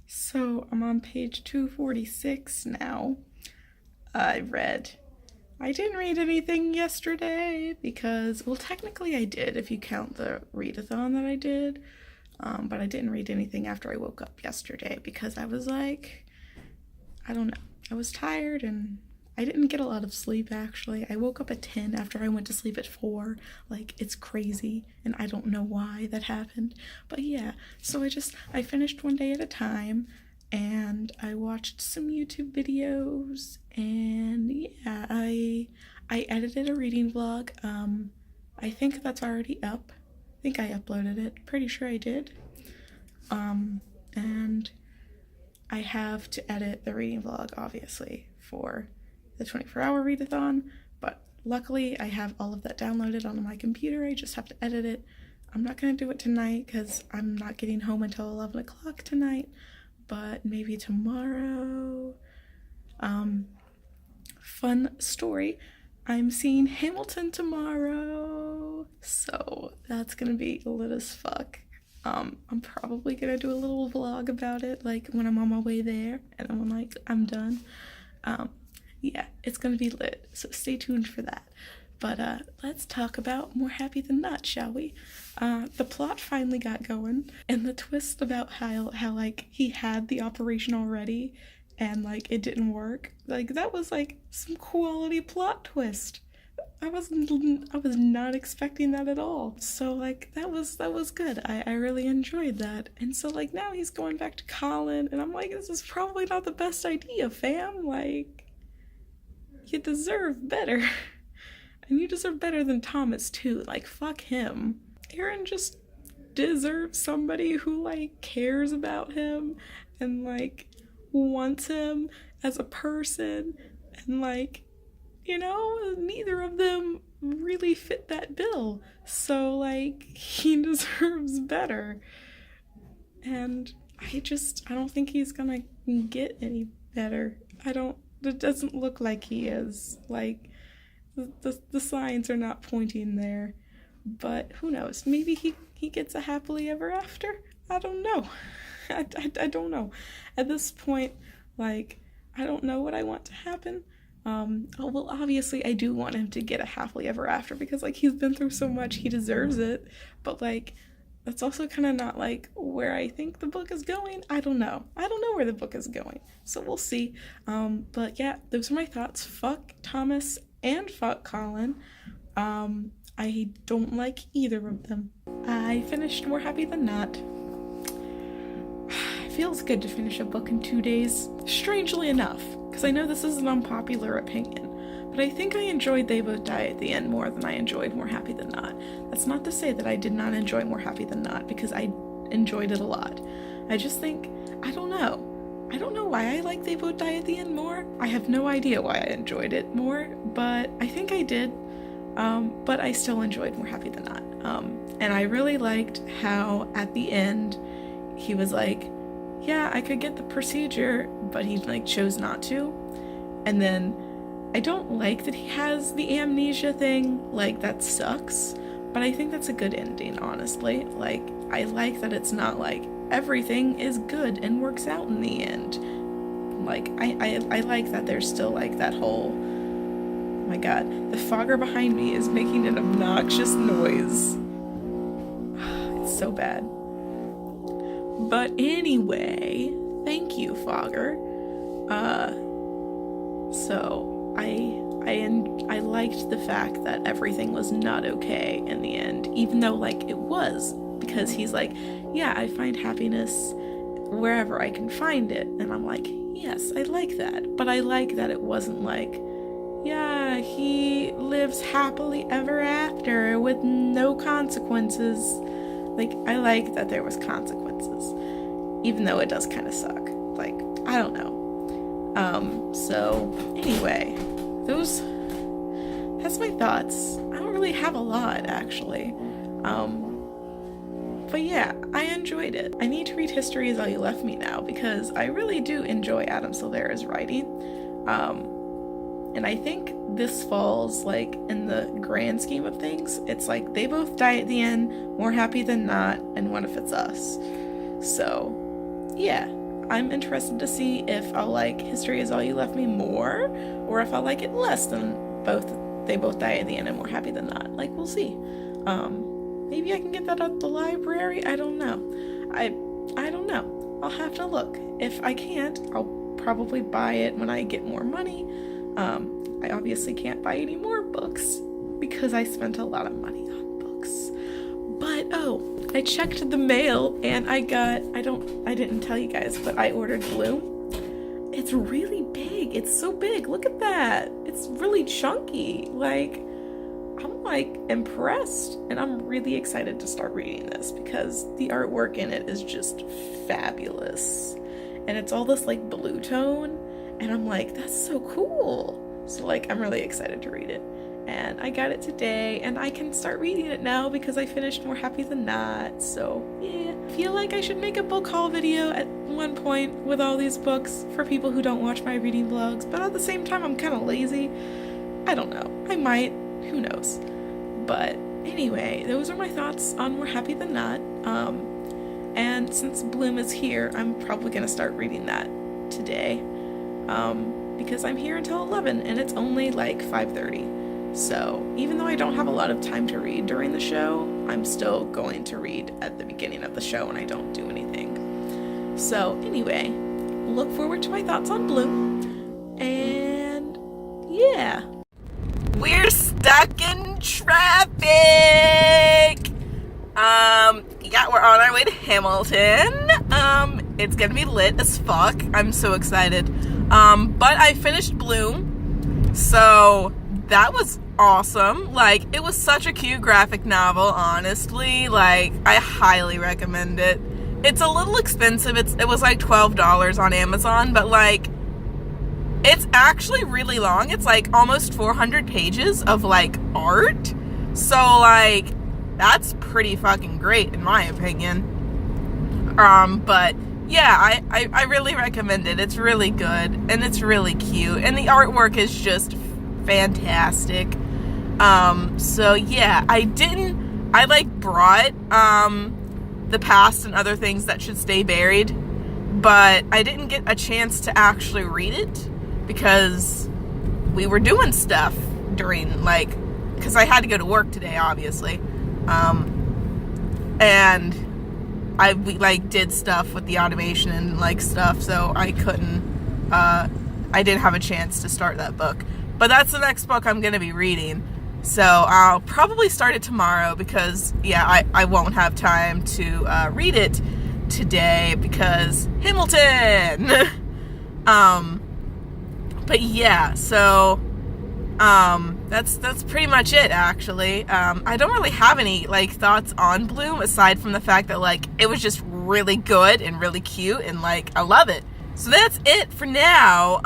So I'm on page 246 now. I didn't read anything yesterday because, well, technically I did if you count the readathon that I did. But I didn't read anything after I woke up yesterday because I was like, I don't know. I was tired and I didn't get a lot of sleep actually. I woke up at 10 after I went to sleep at 4. Like, it's crazy and I don't know why that happened. But yeah, so I finished one day at a time and I watched some YouTube videos and yeah, I edited a reading vlog. I think that's already up. I think I uploaded it. Pretty sure I did. And I have to edit the reading vlog obviously for the 24-hour readathon, but luckily I have all of that downloaded on my computer. I just have to edit it. I'm not going to do it tonight because I'm not getting home until 11 o'clock tonight, but maybe tomorrow. Fun story. I'm seeing Hamilton tomorrow, so that's going to be lit as fuck. I'm probably going to do a little vlog about it, like when I'm on my way there and I'm done. Yeah, it's gonna be lit, so stay tuned for that. But let's talk about More Happy Than Not, shall we? The plot finally got going, and the twist about how like he had the operation already and like it didn't work, like that was like some quality plot twist. I was not expecting that at all. So like that was good. I really enjoyed that. And so like now he's going back to Colin and I'm like, this is probably not the best idea, fam. Like, you deserve better. And you deserve better than Thomas too. Like, fuck him. Aaron just deserves somebody who like cares about him and like wants him as a person, and like, you know, neither of them really fit that bill. So like he deserves better. And I don't think he's gonna get any better. It doesn't look like he is. Like, the signs are not pointing there. But who knows? Maybe he gets a happily ever after? I don't know. I don't know. At this point, like, I don't know what I want to happen. Well, obviously I do want him to get a happily ever after because, like, he's been through so much, he deserves it. But, like, that's also kind of not like where I think the book is going. I don't know where the book is going, so we'll see. But yeah, those are my thoughts. Fuck Thomas and fuck Colin. I don't like either of them. I finished More Happy Than Not. It feels good to finish a book in 2 days, strangely enough, because I know this is an unpopular opinion, but I think I enjoyed They Both Die at the End more than I enjoyed More Happy Than Not. That's not to say that I did not enjoy More Happy Than Not, because I enjoyed it a lot. I just think, I don't know why I like They Both Die at the End more. I have no idea why I enjoyed it more, but I think I did. But I still enjoyed More Happy Than Not. And I really liked how at the end he was like, yeah, I could get the procedure, but he like chose not to. And then I don't like that he has the amnesia thing. Like, that sucks, but I think that's a good ending, honestly. Like, I like that it's not like everything is good and works out in the end. Like, I like that there's still like that whole, oh my god, the fogger behind me is making an obnoxious noise. It's so bad. But anyway, thank you, fogger. So I liked the fact that everything was not okay in the end, even though like it was, because he's like, yeah, I find happiness wherever I can find it, and I'm like, yes, I like that, but I like that it wasn't like, yeah, he lives happily ever after with no consequences. Like, I like that there was consequences, even though it does kind of suck. Like, I don't know. So anyway, that's my thoughts. I don't really have a lot, actually. But yeah, I enjoyed it. I need to read History Is All You Left Me now because I really do enjoy Adam Silvera's writing. And I think this falls, like, in the grand scheme of things. It's like They Both Die at the End, More Happy Than Not, and What If It's Us. So, yeah, I'm interested to see if I'll like History Is All You Left Me more, or if I'll like it less than They Both Die at the End and More Happy Than Not. Like, we'll see. Maybe I can get that at the library. I don't know. I don't know. I'll have to look. If I can't, I'll probably buy it when I get more money. I obviously can't buy any more books because I spent a lot of money on books. But I checked the mail and I didn't tell you guys, but I ordered Bloom. It's really big. It's so big. Look at that. It's really chunky. Like, I'm like impressed, and I'm really excited to start reading this because the artwork in it is just fabulous. And it's all this like blue tone, and I'm like, that's so cool. So like, I'm really excited to read it. And I got it today, and I can start reading it now because I finished More Happy Than Not. So yeah, I feel like I should make a book haul video at one point with all these books for people who don't watch my reading vlogs, but at the same time I'm kind of lazy. I don't know, I might, who knows. But anyway, those are my thoughts on More Happy Than Not. And since Bloom is here, I'm probably gonna start reading that today, because I'm here until 11 and it's only like 5:30. So even though I don't have a lot of time to read during the show, I'm still going to read at the beginning of the show when I don't do anything. So anyway, look forward to my thoughts on Bloom. And yeah. We're stuck in traffic! We're on our way to Hamilton. It's gonna be lit as fuck. I'm so excited. But I finished Bloom, so that was awesome. Like, it was such a cute graphic novel, honestly. Like, I highly recommend it. It's a little expensive. It was like $12 on Amazon, but like, it's actually really long. It's like almost 400 pages of like art. So like, that's pretty fucking great in my opinion. But yeah, I really recommend it. It's really good and it's really cute and the artwork is just fantastic. So yeah, I like brought The Past and Other Things That Should Stay Buried, but I didn't get a chance to actually read it because we were doing stuff during, like, because I had to go to work today, obviously, and we like did stuff with the automation and like stuff, so I didn't have a chance to start that book. But that's the next book I'm gonna be reading, so I'll probably start it tomorrow because yeah, I won't have time to read it today because Hamilton. But yeah, so that's pretty much it, actually. I don't really have any like thoughts on Bloom aside from the fact that like it was just really good and really cute and like I love it. So that's it for now.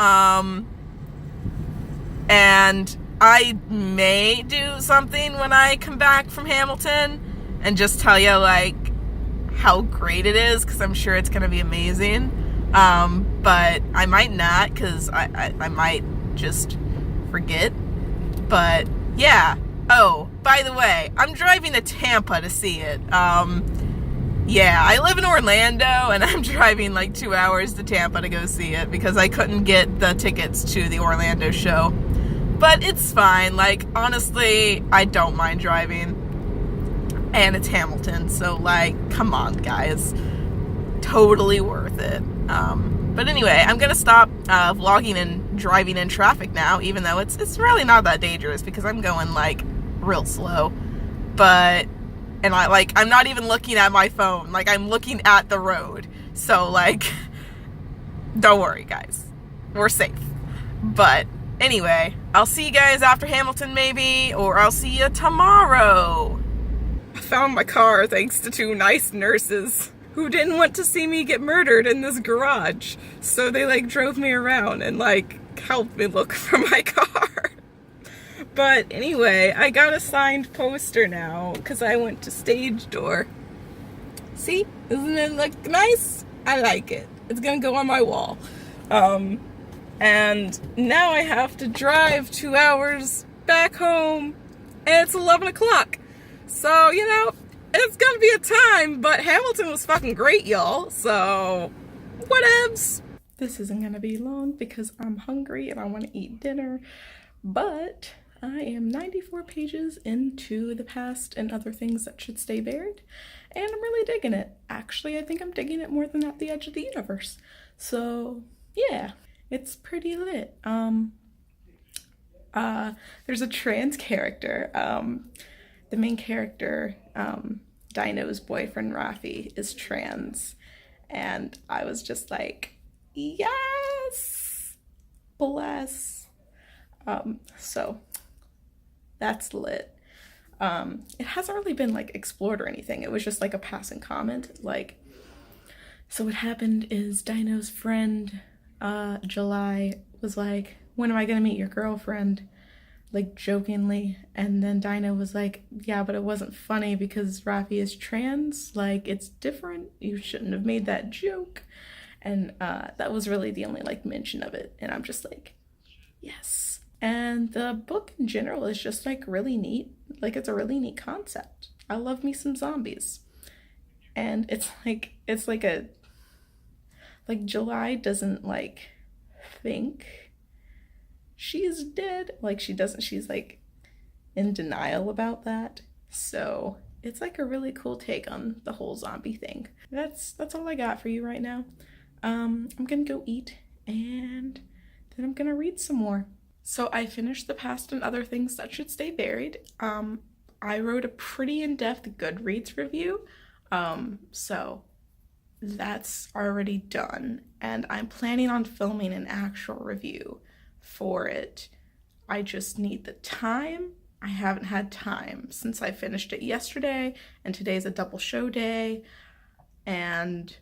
And I may do something when I come back from Hamilton and just tell you like how great it is, because I'm sure it's gonna be amazing. But I might not, because I might just forget. But yeah. Oh, by the way, I'm driving to Tampa to see it. Yeah, I live in Orlando and I'm driving like 2 hours to Tampa to go see it because I couldn't get the tickets to the Orlando show. But it's fine. Like, honestly, I don't mind driving. And it's Hamilton, so like, come on, guys. Totally worth it. But anyway, I'm gonna stop vlogging and driving in traffic now, even though it's really not that dangerous because I'm going like real slow. But, and I'm not even looking at my phone, like I'm looking at the road. So like, don't worry guys, we're safe. But anyway, I'll see you guys after Hamilton maybe, or I'll see you tomorrow. I found my car thanks to 2 nice nurses who didn't want to see me get murdered in this garage. So they like drove me around and like helped me look for my car. But anyway, I got a signed poster now because I went to Stage Door. See? Doesn't it look nice? I like it. It's gonna go on my wall. And now I have to drive 2 hours back home and it's 11 o'clock. So, you know, it's gonna be a time, but Hamilton was fucking great, y'all. So, Whatevs! This isn't gonna be long because I'm hungry and I want to eat dinner, but I am 94 pages into The Past and Other Things That Should Stay Buried, and I'm really digging it. Actually, I think I'm digging it more than At the Edge of the Universe. So, yeah, it's pretty lit. There's a trans character. The main character, Dino's boyfriend, Rafi, is trans. And I was just like, yes! Bless. So that's lit. It hasn't really been like explored or anything. It was just like a passing comment. Like, so what happened is Dino's friend, July, was like, when am I gonna meet your girlfriend? Like jokingly. And then Dino was like, yeah, but it wasn't funny because Rafi is trans. Like, it's different. You shouldn't have made that joke. And that was really the only like mention of it. And I'm just like, yes. And the book in general is just like really neat. Like, it's a really neat concept. I love me some zombies. And it's like July doesn't like think she's dead. Like, she doesn't, she's like in denial about that. So it's like a really cool take on the whole zombie thing. That's all I got for you right now. I'm gonna go eat and then I'm gonna read some more. So I finished The Past and Other Things That Should Stay Buried. I wrote a pretty in-depth Goodreads review. So that's already done, and I'm planning on filming an actual review for it. I just need the time. I haven't had time since I finished it yesterday, and today's a double show day, and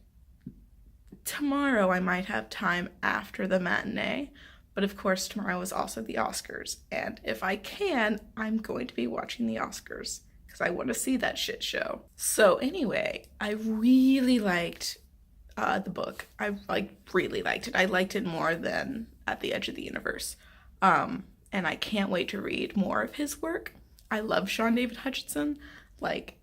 tomorrow I might have time after the matinee, but of course tomorrow is also the Oscars, and if I can, I'm going to be watching the Oscars because I want to see that shit show. So anyway, I really liked the book. I really liked it. I liked it more than At the Edge of the Universe. And I can't wait to read more of his work. I love Sean David Hutchinson. Like,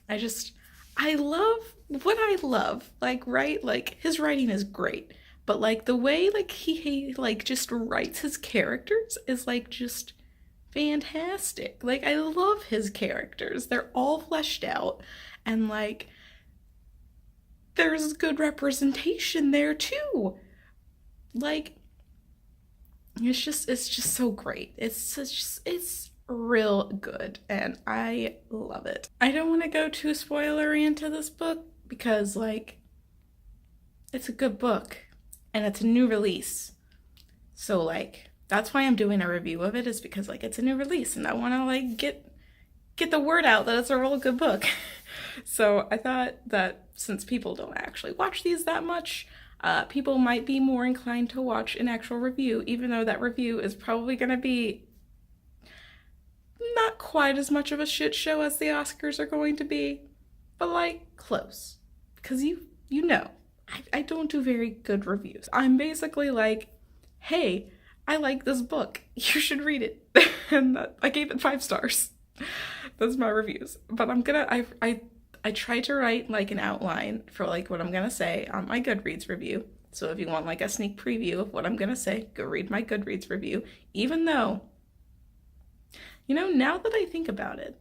I love what I love. Like, right? Like, his writing is great. But like the way like he like just writes his characters is like just fantastic. Like, I love his characters. They're all fleshed out, and like there's good representation there too. Like, it's just so great. It's real good, and I love it. I don't want to go too spoilery into this book because like it's a good book and it's a new release. So like that's why I'm doing a review of it, is because like it's a new release and I want to like get the word out that it's a real good book. So I thought that since people don't actually watch these that much, people might be more inclined to watch an actual review, even though that review is probably going to be not quite as much of a shit show as the Oscars are going to be, but like close. Because you know, I don't do very good reviews. I'm basically like, hey, I like this book. You should read it. And I gave it 5 stars. That's my reviews. But I try to write like an outline for like what I'm gonna say on my Goodreads review. So if you want like a sneak preview of what I'm gonna say, go read my Goodreads review. Even though, you know, now that I think about it,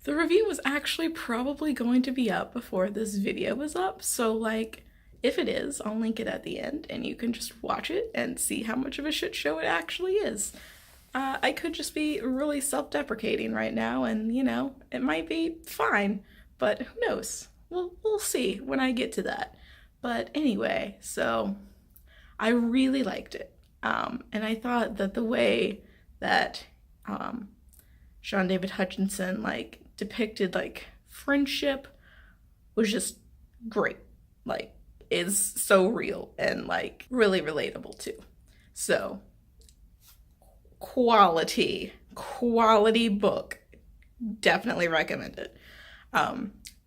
the review was actually probably going to be up before this video was up. So like, if it is, I'll link it at the end and you can just watch it and see how much of a shit show it actually is. I could just be really self-deprecating right now, and you know, it might be fine, but who knows? We'll see when I get to that. But anyway, so I really liked it. And I thought that the way that Sean David Hutchinson like depicted like friendship was just great. Like, is so real and like really relatable too. So quality book, definitely recommend it.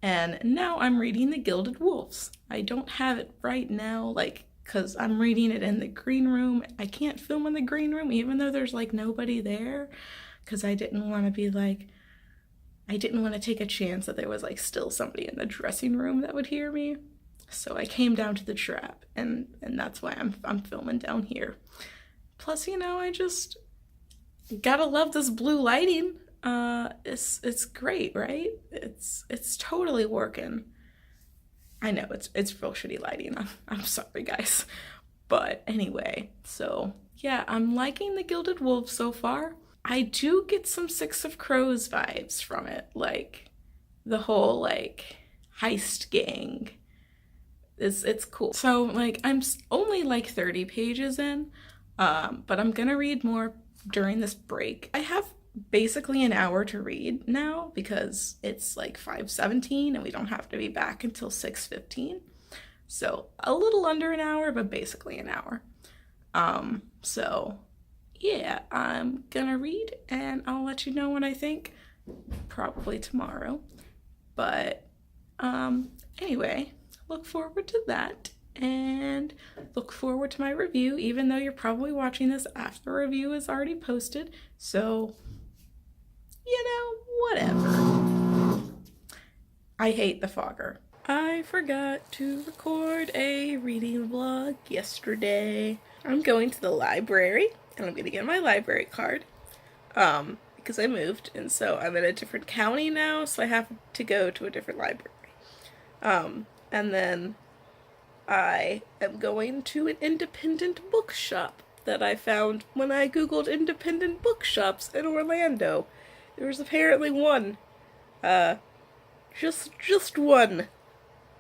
And now I'm reading The Gilded Wolves. I don't have it right now, like, because I'm reading it in the green room. I can't film in the green room even though there's like nobody there, because I didn't want to be like, I didn't want to take a chance that there was like still somebody in the dressing room that would hear me. So I came down to the trap, and that's why I'm filming down here. Plus, you know, I just gotta love this blue lighting. It's great, right? It's totally working. I know it's real shitty lighting. I'm sorry, guys. But anyway, so yeah, I'm liking the Gilded Wolf so far. I do get some Six of Crows vibes from it, like the whole like heist gang. It's cool. So like I'm only like 30 pages in, but I'm gonna read more during this break. I have basically an hour to read now because it's like 5:17 and we don't have to be back until 6:15. So a little under an hour, but basically an hour. So yeah, I'm gonna read and I'll let you know what I think probably tomorrow. But anyway, look forward to that and look forward to my review, even though you're probably watching this after the review is already posted. So, you know, whatever. I hate the fogger. I forgot to record a reading vlog yesterday. I'm going to the library and I'm going to get my library card because I moved and so I'm in a different county now, so I have to go to a different library. And then I am going to an independent bookshop that I found when I googled independent bookshops in Orlando. There was apparently one. Just one.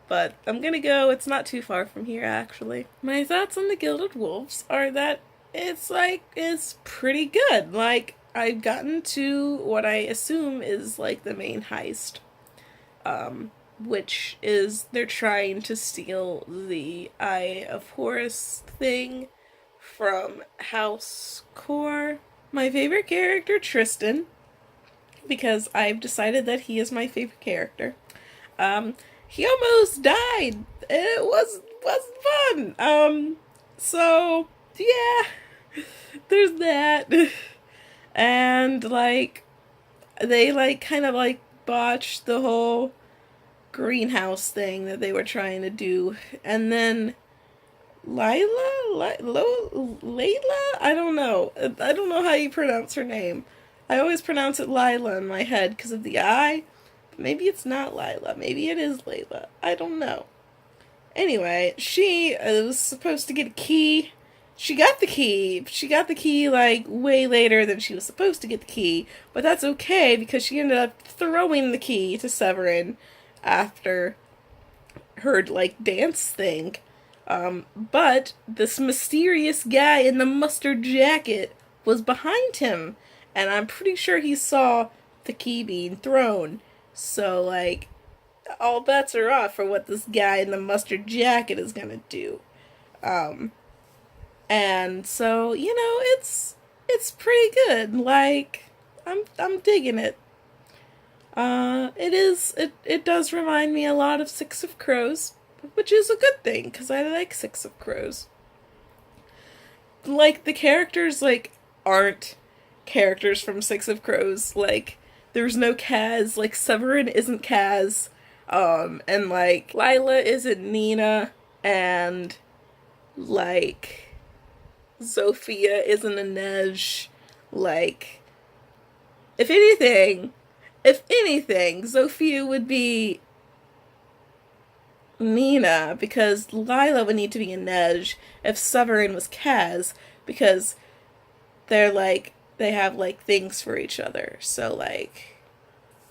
But I'm gonna go. It's not too far from here, actually. My thoughts on the Gilded Wolves are that it's pretty good. Like, I've gotten to what I assume is, like, the main heist. Which is they're trying to steal the Eye of Horus thing from House Core. My favorite character, Tristan, because I've decided that he is my favorite character. He almost died. It wasn't fun. So yeah, there's that. And like they like kind of like botched the whole greenhouse thing that they were trying to do. And then Layla? I don't know how you pronounce her name. I always pronounce it Lila in my head because of the I. Maybe it's not Lila. Maybe it is Layla. I don't know. Anyway, she was supposed to get a key. She got the key. She got the key, like, way later than she was supposed to get the key. But that's okay, because she ended up throwing the key to Severin after her, like, dance thing. But this mysterious guy in the mustard jacket was behind him. And I'm pretty sure he saw the key being thrown. So, like, all bets are off for what this guy in the mustard jacket is gonna do. And so, you know, it's pretty good. Like, I'm digging it. It does remind me a lot of Six of Crows, which is a good thing, because I like Six of Crows. Like, the characters, like, aren't characters from Six of Crows. Like, there's no Kaz, like, Severin isn't Kaz, and, like, Lila isn't Nina, and, like, Zofia isn't Inej. Like, if anything, Zofia would be Nina, because Lila would need to be Inej if Severin was Kaz, because they're, like, they have, like, things for each other, so, like,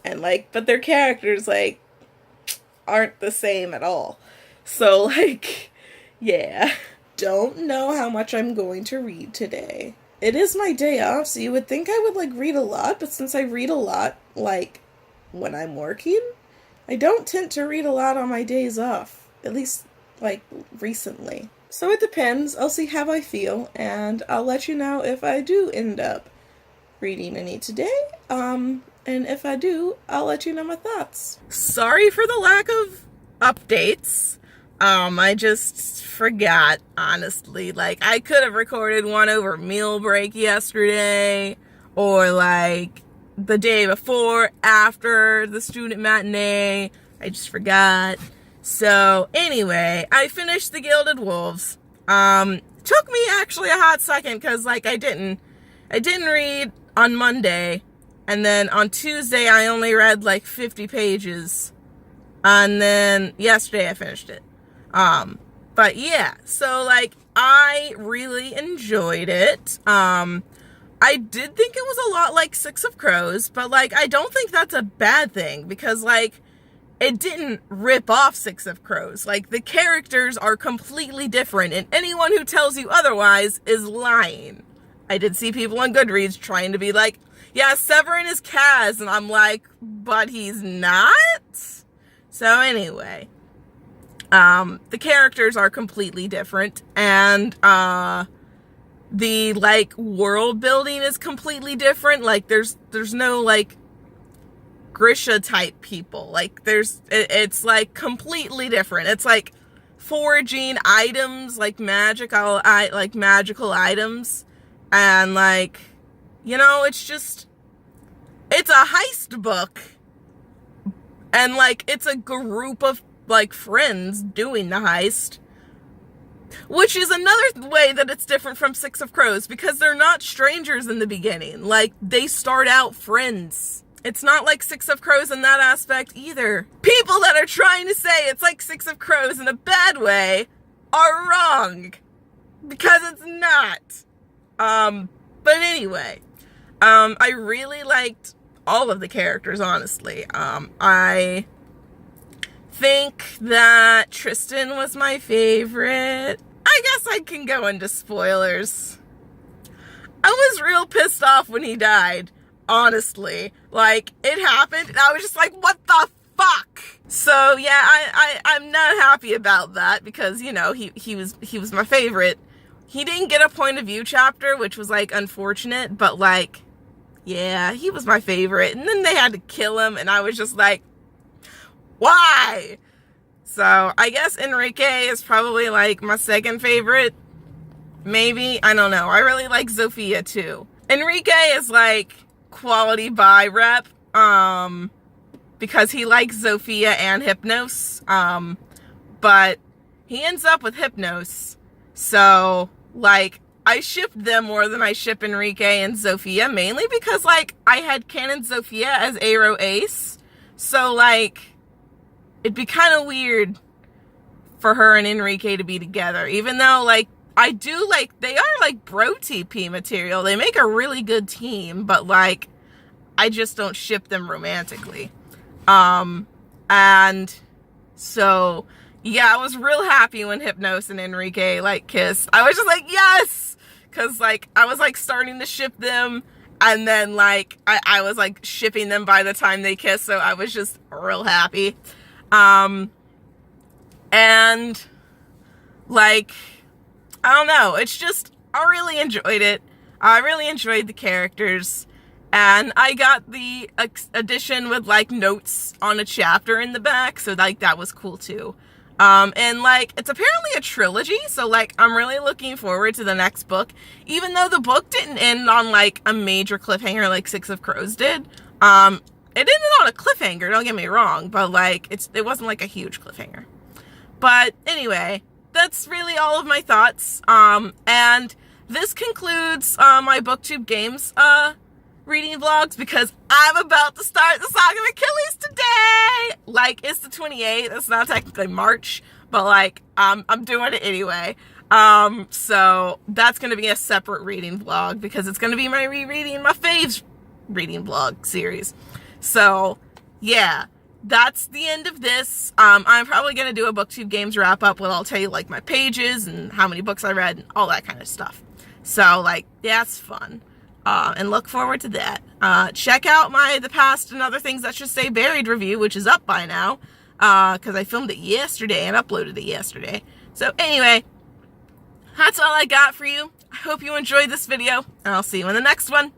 and, like, but their characters, like, aren't the same at all, so, like, yeah. Don't know how much I'm going to read today. It is my day off, so you would think I would, like, read a lot, but since I read a lot, like, when I'm working, I don't tend to read a lot on my days off, at least, like, recently. So it depends. I'll see how I feel, and I'll let you know if I do end up reading any today, and if I do, I'll let you know my thoughts. Sorry for the lack of updates. I just forgot, honestly. Like, I could have recorded one over meal break yesterday, or, like, the day before, after the student matinee. I just forgot. So anyway, I finished the Gilded Wolves. Took me actually a hot second because like I didn't read on Monday, and then on Tuesday I only read like 50 pages, and then yesterday I finished it. But yeah, so like I really enjoyed it. I did think it was a lot like Six of Crows, but like I don't think that's a bad thing because like it didn't rip off Six of Crows. Like, the characters are completely different, and anyone who tells you otherwise is lying. I did see people on Goodreads trying to be like, yeah, Severin is Kaz, and I'm like, but he's not? So anyway, the characters are completely different, and the, like, world building is completely different. Like, there's no, like, Grisha type people. Like it's like completely different. It's like foraging items, like magical items, and like, you know, it's a heist book, and like it's a group of like friends doing the heist, which is another way that it's different from Six of Crows, because they're not strangers in the beginning. Like, they start out friends. It's not like Six of Crows in that aspect either. People that are trying to say it's like Six of Crows in a bad way are wrong, because it's not. But anyway, I really liked all of the characters, honestly. I think that Tristan was my favorite. I guess I can go into spoilers. I was real pissed off when he died. Honestly, like, it happened, and I was just like, what the fuck? So yeah, I'm not happy about that, because, you know, he was my favorite. He didn't get a point of view chapter, which was like unfortunate, but like, yeah, he was my favorite. And then they had to kill him, and I was just like, why? So I guess Enrique is probably like my second favorite, maybe. I don't know. I really like Zofia too. Enrique is like quality buy rep, because he likes Zofia and Hypnos, but he ends up with Hypnos, so like I shipped them more than I ship Enrique and Zofia, mainly because like I had canon Zofia as Aero Ace, so like it'd be kind of weird for her and Enrique to be together, even though like I do like, they are like bro TP material. They make a really good team, but like, I just don't ship them romantically. And so, yeah, I was real happy when Hypnos and Enrique like kissed. I was just like, yes! Cause like, I was like starting to ship them, and then like, I was like shipping them by the time they kissed, so I was just real happy. And like, I don't know, it's just, I really enjoyed it. I really enjoyed the characters, and I got the edition with like notes on a chapter in the back, so like that was cool too. And like, it's apparently a trilogy, so like I'm really looking forward to the next book, even though the book didn't end on like a major cliffhanger like Six of Crows did. It ended on a cliffhanger, don't get me wrong, but like it wasn't like a huge cliffhanger. But anyway, that's really all of my thoughts, and this concludes my Booktube Games reading vlogs, because I'm about to start the Saga of Achilles today! Like, it's the 28th, it's not technically March, but like, I'm doing it anyway. So that's gonna be a separate reading vlog, because it's gonna be my rereading my faves reading vlog series. So, yeah. That's the end of this. I'm probably going to do a Booktube Games wrap-up where I'll tell you, like, my pages and how many books I read and all that kind of stuff. So, like, that's fun. And look forward to that. Check out the past and other things that should say buried review, which is up by now, because I filmed it yesterday and uploaded it yesterday. So, anyway, that's all I got for you. I hope you enjoyed this video, and I'll see you in the next one.